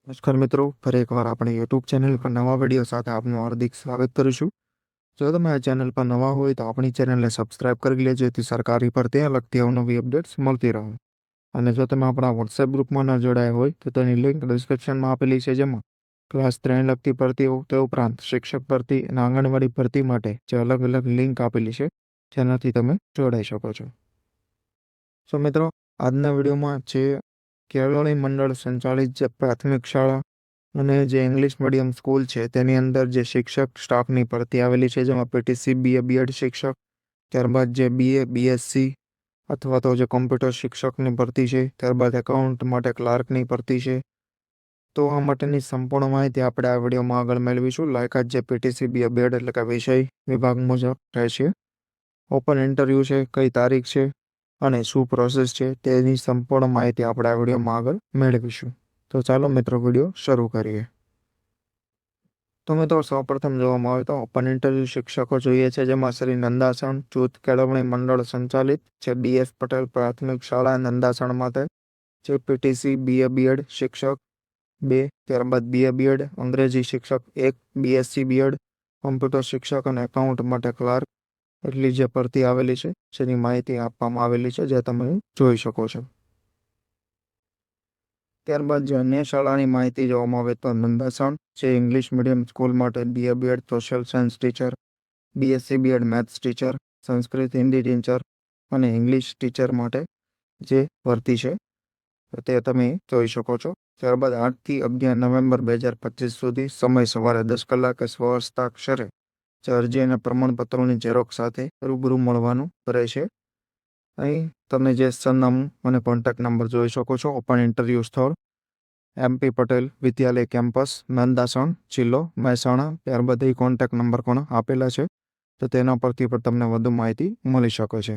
નમસ્કાર મિત્રો, ફરી એકવાર આપણી યુટ્યુબ ચેનલ પર નવા વિડીયો સાથે આપનું હાર્દિક સ્વાગત કરું છું. જો તમે આ ચેનલ પર નવા હોય તો આપણી ચેનલને સબસ્ક્રાઇબ કરી લેજો, જેથી સરકારી પર ત્યાં લગતી અવનવી અપડેટ્સ મળતી રહે. અને જો તમે આપણા વોટ્સએપ ગ્રુપમાં ન જોડાયા હોય તો તેની લિંક ડિસ્ક્રિપ્શનમાં આપેલી છે, જેમાં ક્લાસ 3 લગતી ભરતીઓ તે ઉપરાંત શિક્ષક ભરતી અને આંગણવાડી ભરતી માટે જે અલગ અલગ લિંક આપેલી છે, જેનાથી તમે જોડાઈ શકો છો. તો મિત્રો, આજના વિડીયોમાં જે કેળવણી મંડળ સંચાલિત જે પ્રાથમિક શાળા અને જે ઇંગ્લિશ મીડિયમ સ્કૂલ છે તેની અંદર જે શિક્ષક સ્ટાફની ભરતી આવેલી છે, જેમાં પીટીસી બીએ બીએડ શિક્ષક, ત્યારબાદ જે બીએ બીએસસી અથવા તો જે કોમ્પ્યુટર શિક્ષકની ભરતી છે, ત્યારબાદ એકાઉન્ટ માટે ક્લાર્કની ભરતી છે. તો આ માટેની સંપૂર્ણ માહિતી આપણે આ વિડીયોમાં આગળ મેળવીશું. લાયકાત જે પીટીસી બીએ બીએડ એટલે કે વિષય વિભાગ મુજબ રહેશે. ઓપન ઇન્ટરવ્યૂ છે, કઈ તારીખ છે અને શું પ્રોસેસ છે તેની સંપૂર્ણ માહિતી આપણે આ વિડીયોમાં આગળ મેળવીશું. તો ચાલો મિત્રો, વિડીયો શરૂ કરીએ. તો મિત્રો, સૌપ્રથમ જોવામાં આવે તો ઓપન ઇન્ટરવ્યૂ શિક્ષકો જોઈએ છે, જેમાં શ્રી નંદાસણ જૂથ કેળવણી મંડળ સંચાલિત છે BS પટેલ પ્રાથમિક શાળા નંદાસણ માટે જે પીટીસી બીએ બીએડ શિક્ષક 2, ત્યારબાદ બીએ બીએડ અંગ્રેજી શિક્ષક 1, બીએસસી બીએડ કોમ્પ્યુટર શિક્ષક અને એકાઉન્ટ માટે ક્લાર્ક એટલી જે ભરતી આવેલી છે જેની માહિતી આપવામાં આવેલી છે, જે તમે જોઈ શકો છો. ત્યારબાદ જે અન્ય શાળાની માહિતી જોવામાં આવે તો નંદાસણ જે ઇંગ્લિશ મીડિયમ સ્કૂલ માટે BA BEd social science teacher, BSc B Ed maths teacher, Sanskrit Hindi teacher અને ઇંગ્લિશ ટીચર માટે જે ભરતી છે તે તમે જોઈ શકો છો. ત્યારબાદ 8 થી 11 નવેમ્બર 2025 સુધી સમય સવારે 10 કલાકે સ્વહસ્તાક્ષરે અરજી અને પ્રમાણપત્રોની ઝેરોક્ષ સાથે રૂબરૂ મળવાનું રહેશે. અહીં તમે જે સરનામું અને કોન્ટેક્ટ નંબર જોઈ શકો છો. ઓપન ઇન્ટરવ્યૂ સ્થળ MP પટેલ વિદ્યાલય કેમ્પસ, નંદાસણ, જિલ્લો મહેસાણા. ત્યારબાદ એ કોન્ટેક્ટ નંબર પણ આપેલા છે, તો તેના પરથી પણ તમને વધુ માહિતી મળી શકે છે.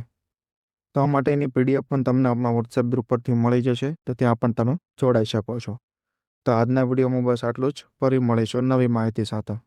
તો આ માટેની PDF પણ તમને આપણા વોટ્સએપ ગ્રુપ પરથી મળી જશે, તો ત્યાં પણ તમે જોડાઈ શકો છો. તો આજના વિડીયોમાં બસ આટલું જ. ફરી મળીશું નવી માહિતી સાથે.